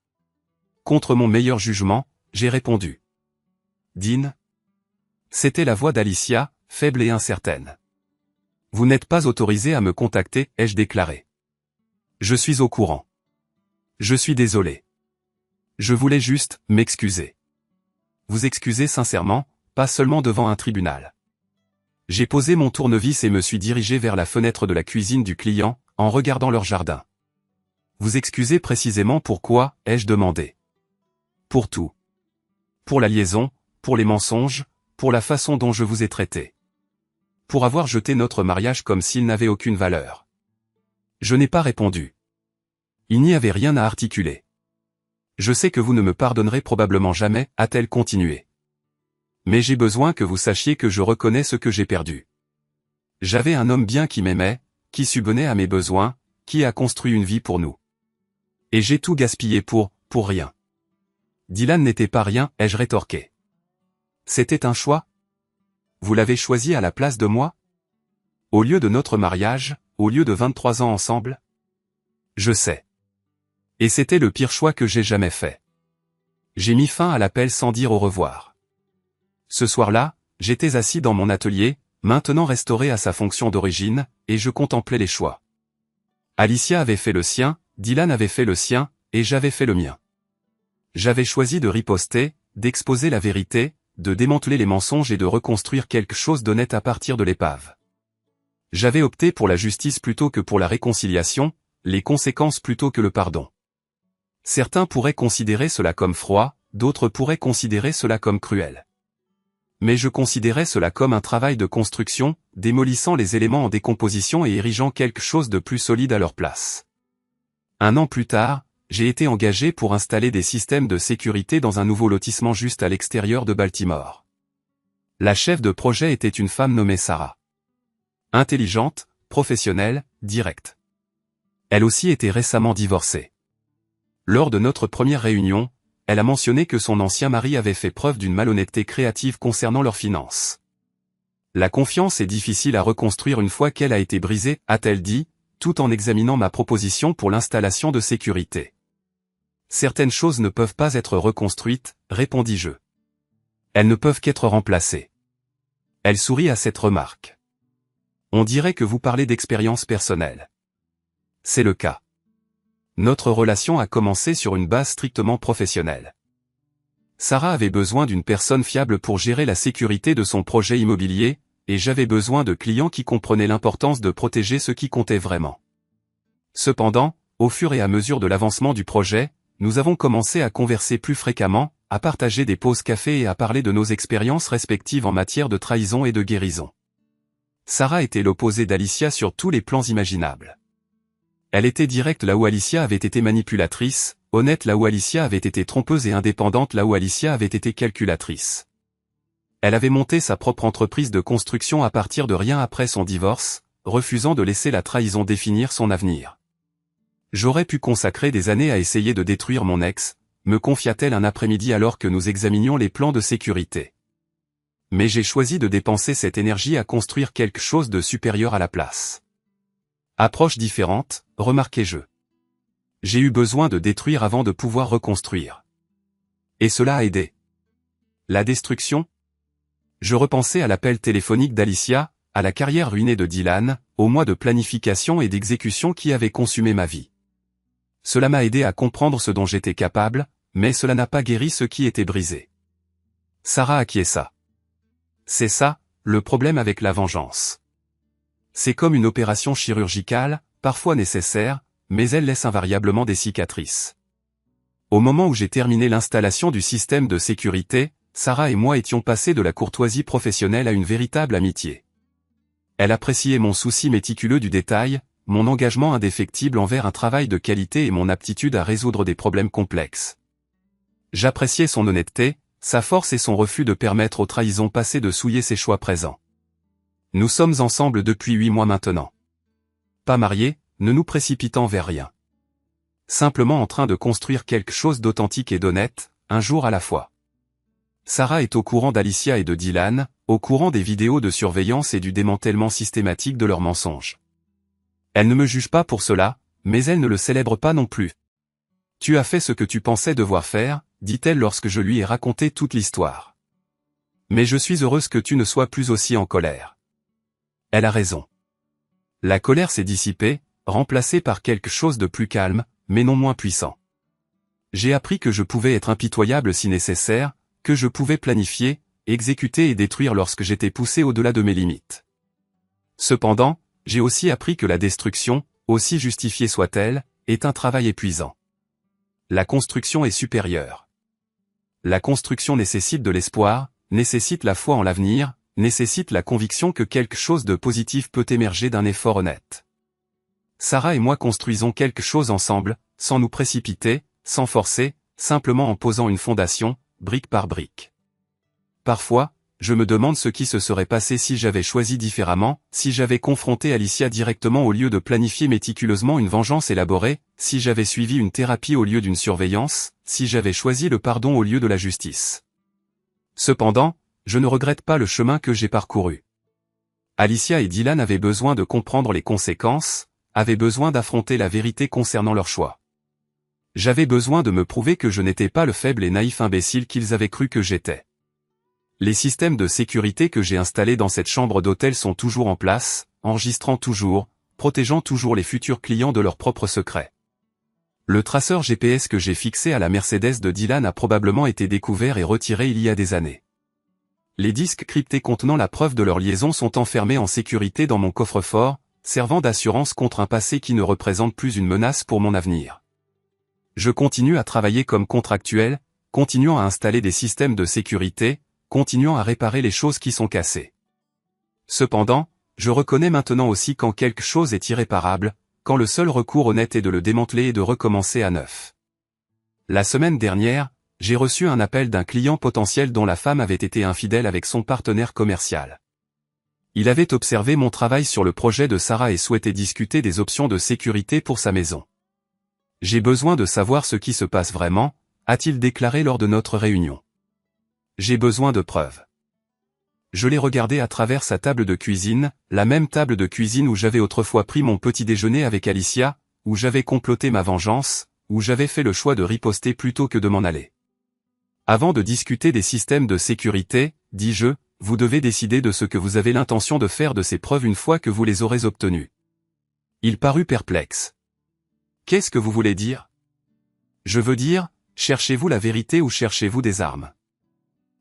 Contre mon meilleur jugement, j'ai répondu. Dean. C'était la voix d'Alicia, faible et incertaine. Vous n'êtes pas autorisé à me contacter, ai-je déclaré. Je suis au courant. Je suis désolé. Je voulais juste m'excuser. Vous excuser sincèrement, pas seulement devant un tribunal. J'ai posé mon tournevis et me suis dirigé vers la fenêtre de la cuisine du client, en regardant leur jardin. Vous excuser précisément pourquoi, ai-je demandé. Pour tout. Pour la liaison, pour les mensonges, pour la façon dont je vous ai traité. Pour avoir jeté notre mariage comme s'il n'avait aucune valeur. Je n'ai pas répondu. Il n'y avait rien à articuler. Je sais que vous ne me pardonnerez probablement jamais, a-t-elle continué. Mais j'ai besoin que vous sachiez que je reconnais ce que j'ai perdu. J'avais un homme bien qui m'aimait, qui subvenait à mes besoins, qui a construit une vie pour nous. Et j'ai tout gaspillé pour rien. Dylan n'était pas rien, ai-je rétorqué. C'était un choix? Vous l'avez choisi à la place de moi? Au lieu de notre mariage, au lieu de 23 ans ensemble? Je sais. Et c'était le pire choix que j'ai jamais fait. J'ai mis fin à l'appel sans dire au revoir. Ce soir-là, j'étais assis dans mon atelier, maintenant restauré à sa fonction d'origine, et je contemplais les choix. Alicia avait fait le sien, Dylan avait fait le sien, et j'avais fait le mien. J'avais choisi de riposter, d'exposer la vérité, de démanteler les mensonges et de reconstruire quelque chose d'honnête à partir de l'épave. J'avais opté pour la justice plutôt que pour la réconciliation, les conséquences plutôt que le pardon. Certains pourraient considérer cela comme froid, d'autres pourraient considérer cela comme cruel. Mais je considérais cela comme un travail de construction, démolissant les éléments en décomposition et érigeant quelque chose de plus solide à leur place. 1 an plus tard, j'ai été engagé pour installer des systèmes de sécurité dans un nouveau lotissement juste à l'extérieur de Baltimore. La chef de projet était une femme nommée Sarah. Intelligente, professionnelle, directe. Elle aussi était récemment divorcée. Lors de notre première réunion, elle a mentionné que son ancien mari avait fait preuve d'une malhonnêteté créative concernant leurs finances. La confiance est difficile à reconstruire une fois qu'elle a été brisée, a-t-elle dit, tout en examinant ma proposition pour l'installation de sécurité. Certaines choses ne peuvent pas être reconstruites, répondis-je. Elles ne peuvent qu'être remplacées. Elle sourit à cette remarque. On dirait que vous parlez d'expérience personnelle. C'est le cas. Notre relation a commencé sur une base strictement professionnelle. Sarah avait besoin d'une personne fiable pour gérer la sécurité de son projet immobilier, et j'avais besoin de clients qui comprenaient l'importance de protéger ce qui comptait vraiment. Cependant, au fur et à mesure de l'avancement du projet, nous avons commencé à converser plus fréquemment, à partager des pauses café et à parler de nos expériences respectives en matière de trahison et de guérison. Sarah était l'opposé d'Alicia sur tous les plans imaginables. Elle était directe là où Alicia avait été manipulatrice, honnête là où Alicia avait été trompeuse et indépendante là où Alicia avait été calculatrice. Elle avait monté sa propre entreprise de construction à partir de rien après son divorce, refusant de laisser la trahison définir son avenir. J'aurais pu consacrer des années à essayer de détruire mon ex, me confia-t-elle un après-midi alors que nous examinions les plans de sécurité. Mais j'ai choisi de dépenser cette énergie à construire quelque chose de supérieur à la place. Approche différente, remarquai-je. J'ai eu besoin de détruire avant de pouvoir reconstruire. Et cela a aidé. La destruction? Je repensais à l'appel téléphonique d'Alicia, à la carrière ruinée de Dylan, aux mois de planification et d'exécution qui avaient consumé ma vie. Cela m'a aidé à comprendre ce dont j'étais capable, mais cela n'a pas guéri ce qui était brisé. Sarah acquiesça. C'est ça, le problème avec la vengeance. C'est comme une opération chirurgicale, parfois nécessaire, mais elle laisse invariablement des cicatrices. Au moment où j'ai terminé l'installation du système de sécurité, Sarah et moi étions passés de la courtoisie professionnelle à une véritable amitié. Elle appréciait mon souci méticuleux du détail, mon engagement indéfectible envers un travail de qualité et mon aptitude à résoudre des problèmes complexes. J'appréciais son honnêteté, sa force et son refus de permettre aux trahisons passées de souiller ses choix présents. Nous sommes ensemble depuis 8 mois maintenant. Pas mariés, ne nous précipitant vers rien. Simplement en train de construire quelque chose d'authentique et d'honnête, un jour à la fois. Sarah est au courant d'Alicia et de Dylan, au courant des vidéos de surveillance et du démantèlement systématique de leurs mensonges. Elle ne me juge pas pour cela, mais elle ne le célèbre pas non plus. Tu as fait ce que tu pensais devoir faire, dit-elle lorsque je lui ai raconté toute l'histoire. Mais je suis heureuse que tu ne sois plus aussi en colère. Elle a raison. La colère s'est dissipée, remplacée par quelque chose de plus calme, mais non moins puissant. J'ai appris que je pouvais être impitoyable si nécessaire, que je pouvais planifier, exécuter et détruire lorsque j'étais poussé au-delà de mes limites. Cependant, j'ai aussi appris que la destruction, aussi justifiée soit-elle, est un travail épuisant. La construction est supérieure. La construction nécessite de l'espoir, nécessite la foi en l'avenir, nécessite la conviction que quelque chose de positif peut émerger d'un effort honnête. Sarah et moi construisons quelque chose ensemble, sans nous précipiter, sans forcer, simplement en posant une fondation, brique par brique. Parfois, je me demande ce qui se serait passé si j'avais choisi différemment, si j'avais confronté Alicia directement au lieu de planifier méticuleusement une vengeance élaborée, si j'avais suivi une thérapie au lieu d'une surveillance, si j'avais choisi le pardon au lieu de la justice. Cependant, je ne regrette pas le chemin que j'ai parcouru. Alicia et Dylan avaient besoin de comprendre les conséquences, avaient besoin d'affronter la vérité concernant leur choix. J'avais besoin de me prouver que je n'étais pas le faible et naïf imbécile qu'ils avaient cru que j'étais. Les systèmes de sécurité que j'ai installés dans cette chambre d'hôtel sont toujours en place, enregistrant toujours, protégeant toujours les futurs clients de leurs propres secrets. Le traceur GPS que j'ai fixé à la Mercedes de Dylan a probablement été découvert et retiré il y a des années. Les disques cryptés contenant la preuve de leur liaison sont enfermés en sécurité dans mon coffre-fort, servant d'assurance contre un passé qui ne représente plus une menace pour mon avenir. Je continue à travailler comme contractuel, continuant à installer des systèmes de sécurité, continuant à réparer les choses qui sont cassées. Cependant, je reconnais maintenant aussi quand quelque chose est irréparable, quand le seul recours honnête est de le démanteler et de recommencer à neuf. La semaine dernière, j'ai reçu un appel d'un client potentiel dont la femme avait été infidèle avec son partenaire commercial. Il avait observé mon travail sur le projet de Sarah et souhaitait discuter des options de sécurité pour sa maison. J'ai besoin de savoir ce qui se passe vraiment, a-t-il déclaré lors de notre réunion. J'ai besoin de preuves. Je l'ai regardé à travers sa table de cuisine, la même table de cuisine où j'avais autrefois pris mon petit déjeuner avec Alicia, où j'avais comploté ma vengeance, où j'avais fait le choix de riposter plutôt que de m'en aller. Avant de discuter des systèmes de sécurité, dis-je, vous devez décider de ce que vous avez l'intention de faire de ces preuves une fois que vous les aurez obtenues. Il parut perplexe. Qu'est-ce que vous voulez dire? Je veux dire, cherchez-vous la vérité ou cherchez-vous des armes?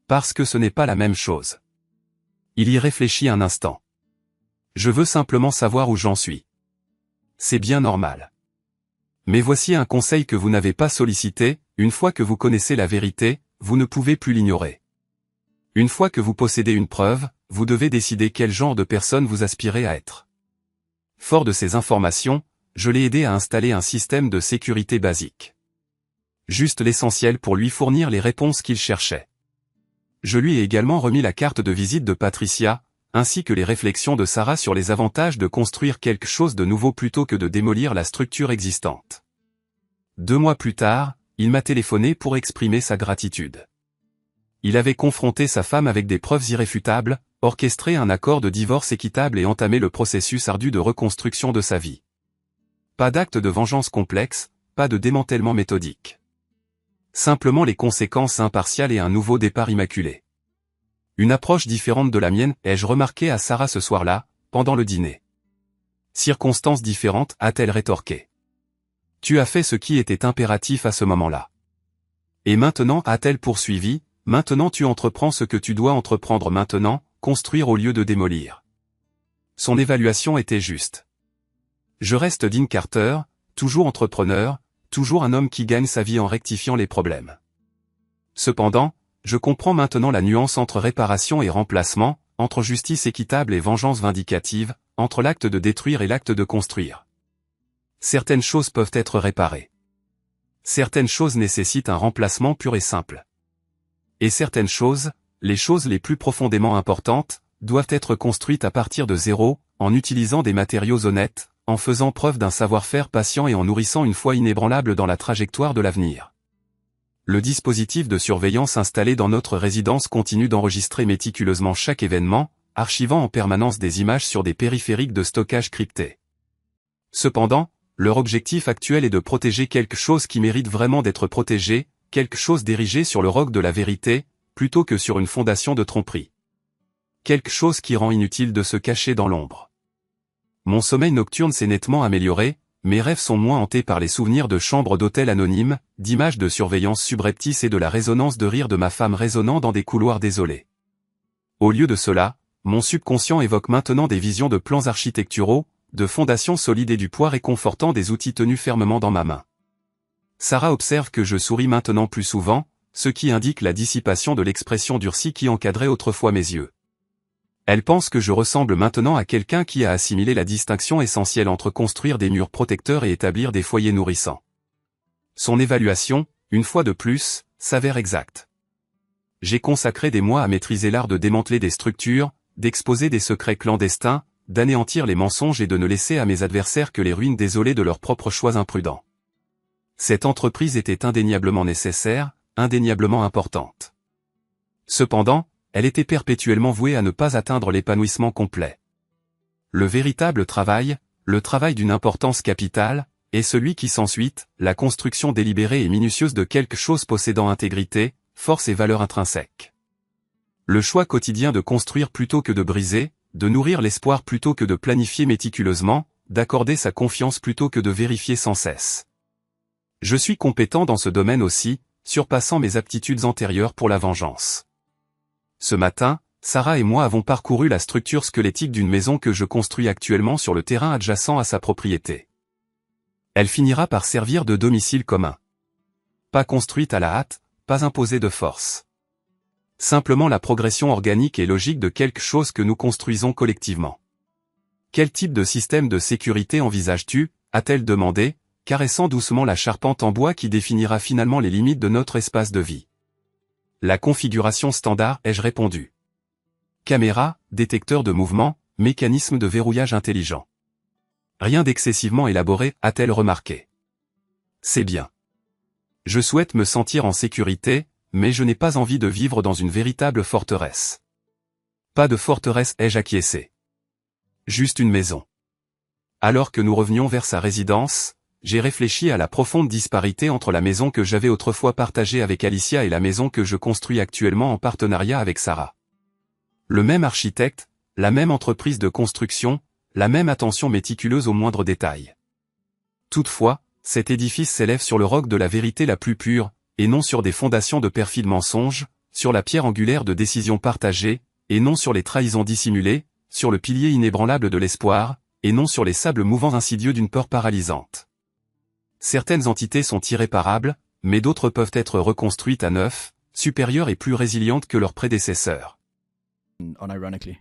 Parce que ce n'est pas la même chose. Il y réfléchit un instant. Je veux simplement savoir où j'en suis. C'est bien normal. Mais voici un conseil que vous n'avez pas sollicité, une fois que vous connaissez la vérité, vous ne pouvez plus l'ignorer. Une fois que vous possédez une preuve, vous devez décider quel genre de personne vous aspirez à être. Fort de ces informations, je l'ai aidé à installer un système de sécurité basique. Juste l'essentiel pour lui fournir les réponses qu'il cherchait. Je lui ai également remis la carte de visite de Patricia, ainsi que les réflexions de Sarah sur les avantages de construire quelque chose de nouveau plutôt que de démolir la structure existante. 2 mois plus tard, il m'a téléphoné pour exprimer sa gratitude. Il avait confronté sa femme avec des preuves irréfutables, orchestré un accord de divorce équitable et entamé le processus ardu de reconstruction de sa vie. Pas d'acte de vengeance complexe, pas de démantèlement méthodique. Simplement les conséquences impartiales et un nouveau départ immaculé. Une approche différente de la mienne, ai-je remarqué à Sarah ce soir-là, pendant le dîner. Circonstances différentes, a-t-elle rétorqué. Tu as fait ce qui était impératif à ce moment-là. Et maintenant, a-t-elle poursuivi, maintenant tu entreprends ce que tu dois entreprendre maintenant, construire au lieu de démolir. Son évaluation était juste. Je reste Dean Carter, toujours entrepreneur, toujours un homme qui gagne sa vie en rectifiant les problèmes. Cependant, je comprends maintenant la nuance entre réparation et remplacement, entre justice équitable et vengeance vindicative, entre l'acte de détruire et l'acte de construire. Certaines choses peuvent être réparées. Certaines choses nécessitent un remplacement pur et simple. Et certaines choses, les choses les plus profondément importantes, doivent être construites à partir de zéro, en utilisant des matériaux honnêtes, en faisant preuve d'un savoir-faire patient et en nourrissant une foi inébranlable dans la trajectoire de l'avenir. Le dispositif de surveillance installé dans notre résidence continue d'enregistrer méticuleusement chaque événement, archivant en permanence des images sur des périphériques de stockage cryptés. Cependant, leur objectif actuel est de protéger quelque chose qui mérite vraiment d'être protégé, quelque chose d'érigé sur le roc de la vérité, plutôt que sur une fondation de tromperie. Quelque chose qui rend inutile de se cacher dans l'ombre. Mon sommeil nocturne s'est nettement amélioré, mes rêves sont moins hantés par les souvenirs de chambres d'hôtel anonymes, d'images de surveillance subreptice et de la résonance de rire de ma femme résonnant dans des couloirs désolés. Au lieu de cela, mon subconscient évoque maintenant des visions de plans architecturaux, de fondations solides et du poids réconfortant des outils tenus fermement dans ma main. Sarah observe que je souris maintenant plus souvent, ce qui indique la dissipation de l'expression durcie qui encadrait autrefois mes yeux. Elle pense que je ressemble maintenant à quelqu'un qui a assimilé la distinction essentielle entre construire des murs protecteurs et établir des foyers nourrissants. Son évaluation, une fois de plus, s'avère exacte. J'ai consacré des mois à maîtriser l'art de démanteler des structures, d'exposer des secrets clandestins, d'anéantir les mensonges et de ne laisser à mes adversaires que les ruines désolées de leurs propres choix imprudents. Cette entreprise était indéniablement nécessaire, indéniablement importante. Cependant, elle était perpétuellement vouée à ne pas atteindre l'épanouissement complet. Le véritable travail, le travail d'une importance capitale, est celui qui s'ensuit, la construction délibérée et minutieuse de quelque chose possédant intégrité, force et valeur intrinsèque. Le choix quotidien de construire plutôt que de briser, de nourrir l'espoir plutôt que de planifier méticuleusement, d'accorder sa confiance plutôt que de vérifier sans cesse. Je suis compétent dans ce domaine aussi, surpassant mes aptitudes antérieures pour la vengeance. Ce matin, Sarah et moi avons parcouru la structure squelettique d'une maison que je construis actuellement sur le terrain adjacent à sa propriété. Elle finira par servir de domicile commun. Pas construite à la hâte, pas imposée de force. Simplement la progression organique et logique de quelque chose que nous construisons collectivement. Quel type de système de sécurité envisages-tu, a-t-elle demandé, caressant doucement la charpente en bois qui définira finalement les limites de notre espace de vie. La configuration standard, ai-je répondu. Caméra, détecteur de mouvement, mécanisme de verrouillage intelligent. Rien d'excessivement élaboré, a-t-elle remarqué. C'est bien. Je souhaite me sentir en sécurité, mais je n'ai pas envie de vivre dans une véritable forteresse. Pas de forteresse, ai-je acquiescé. Juste une maison. Alors que nous revenions vers sa résidence, j'ai réfléchi à la profonde disparité entre la maison que j'avais autrefois partagée avec Alicia et la maison que je construis actuellement en partenariat avec Sarah. Le même architecte, la même entreprise de construction, la même attention méticuleuse aux moindres détails. Toutefois, cet édifice s'élève sur le roc de la vérité la plus pure, et non sur des fondations de perfides mensonges, sur la pierre angulaire de décisions partagées, et non sur les trahisons dissimulées, sur le pilier inébranlable de l'espoir, et non sur les sables mouvants insidieux d'une peur paralysante. Certaines entités sont irréparables, mais d'autres peuvent être reconstruites à neuf, supérieures et plus résilientes que leurs prédécesseurs. Unironically.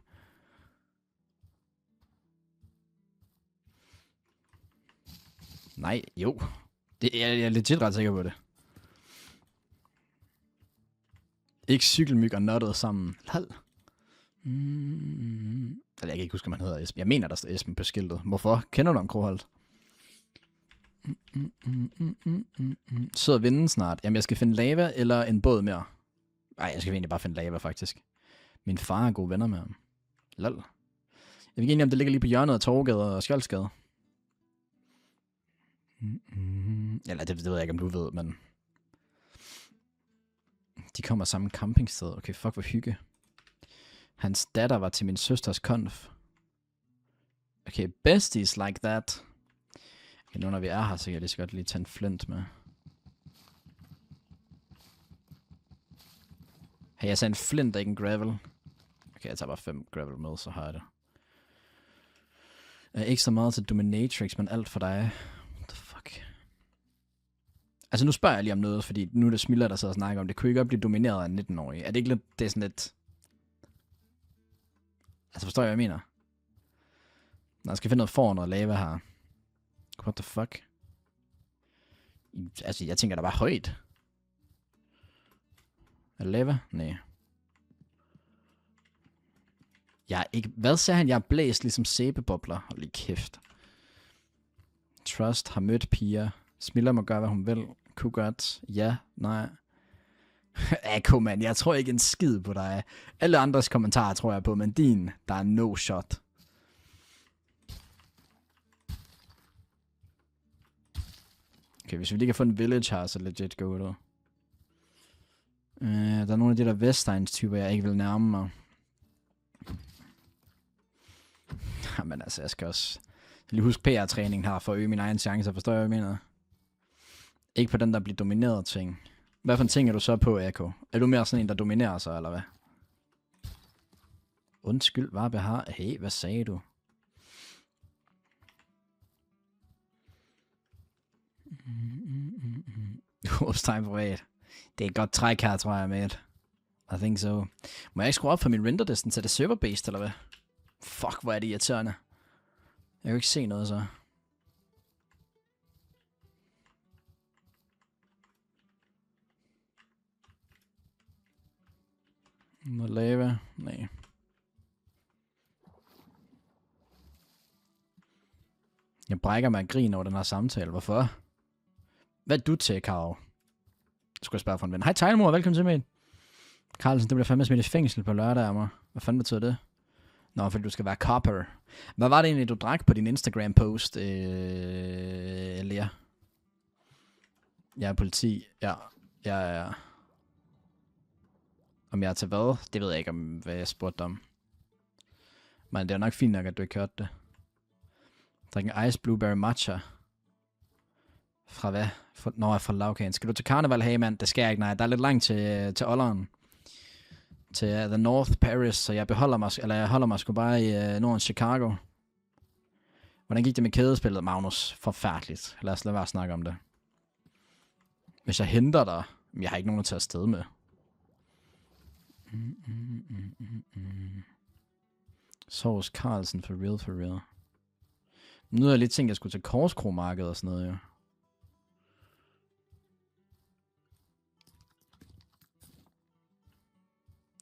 Nej, jo. Jeg er legit ret sikker på det. Ikke cykelmyg og nuttet sammen. Lol. Eller jeg kan ikke huske, om han hedder Esben. Jeg mener, der står Esben på skiltet. Hvorfor? Kender du ham, Kroholt? Sød at vinde snart. Jamen, jeg skal finde lava eller en båd mere. Nej, jeg skal egentlig bare finde lava, faktisk. Min far er gode venner med ham. Lol. Jeg ved ikke egentlig, om det ligger lige på hjørnet af Torvegade og Skjoldsgade. Eller det ved jeg ikke, om du ved, men... De kommer samme campingsted. Okay, fuck, hvor hygge. Hans datter var til min søsters konf. Okay, besties like that. Okay, nu når vi er her, så kan jeg lige så godt lige tage en flint med. Hey, jeg sagde en flint, ikke en gravel. Okay, jeg tager bare 5 gravel med, så har jeg det. Ikke så meget til Dominatrix, men alt for dig. What the fuck? Altså nu spørger jeg lige om noget, fordi nu er det Smiller, der sidder og snakker om det. Kunne I godt blive domineret af en 19-årig? Er det ikke lidt, det er sådan lidt... Altså forstår jeg, hvad jeg mener? Når jeg skal finde noget for noget lava her. What the fuck? Altså jeg tænker, der var højt. Er det lava? Nej. Jeg er ikke... Hvad sagde han? Jeg er blæst ligesom sæbebobler. Hold lige kæft. Trust har mødt piger. Smiller må gøre, hvad hun vil. Kunne godt. Ja. Nej. Akko, mand. Jeg tror ikke en skid på dig. Alle andres kommentarer tror jeg på, men din, der er no shot. Okay, hvis vi lige kan få en village her, så legit go det. Der er nogle af de der Vestegns-typer, jeg ikke vil nærme mig. Jamen altså, jeg skal også lige huske PR-træningen her, for at øge mine egne chancer, forstår jeg, hvad jeg mener? Ikke på den, der bliver domineret ting. Hvad for en ting er du så på, Eko? Er du mere sådan en, der dominerer sig, eller hvad? Undskyld, hvad behar? Hey, hvad sagde du? Time privat. Det er et godt træk her, tror jeg, mate. I think so. Må jeg ikke skrue op for min render distance? Er det server-based, eller hvad? Fuck, hvor er det irriterende. Jeg kan jo ikke se noget, så. Noget lava? Nej. Jeg brækker mig af grin over den her samtale. Hvorfor? Hvad er du til, Karl? Skulle jeg spørge for en ven. Hej, Tegnmor. Velkommen til, mate. Carlsen, det bliver fandme smidt i fængsel på lørdag af mig. Hvad fanden betyder det? Nå, fordi du skal være copper. Hvad var det egentlig, du drak på din Instagram-post, Lea? Jeg er politi. Ja. Om jeg er til hvad? Det ved jeg ikke, hvad jeg spurgte om. Men det er nok fint nok, at du ikke hørte det. Drik en Ice Blueberry Matcha. Fra hvad? Fra Laukagen. Skal du til karneval, hey mand? Det skal jeg ikke, nej. Der er lidt langt til Olleren. Til The North Paris, så jeg holder mig sgu bare i Norden Chicago. Hvordan gik det med kædespillet, Magnus? Forfærdeligt. Lad os lade være at snakke om det. Hvis jeg henter dig, jeg har ikke nogen at tage afsted med. Sovs Carlsen, for real. Nu er jeg lidt tænkt, at jeg skulle til Korskromarkedet og sådan noget, jo.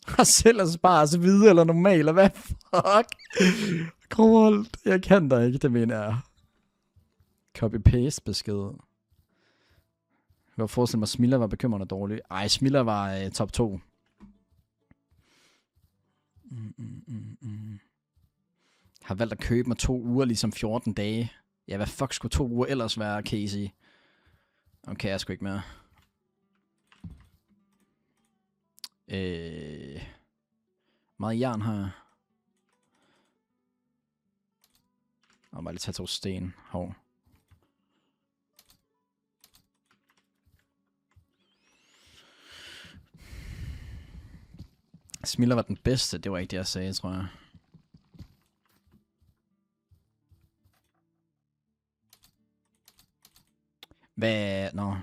Har selv at spare så videre eller normalt, eller hvad fuck? Kromolt, jeg kan dig ikke, det mener jeg. Copy-paste besked. Jeg kan forestille mig, at Smilla var bekymrende dårlig. Ej, Smilla var top 2. Har valgt at købe mig 2 uger, ligesom 14 dage. Ja, hvad fuck skulle 2 uger ellers være, Casey? Okay, jeg sgu ikke mere. Meget jern her. Og bare lige tage 2 sten. Hov. Smiller var den bedste. Det var ikke det, jeg sagde, tror jeg. Hvad? Nå.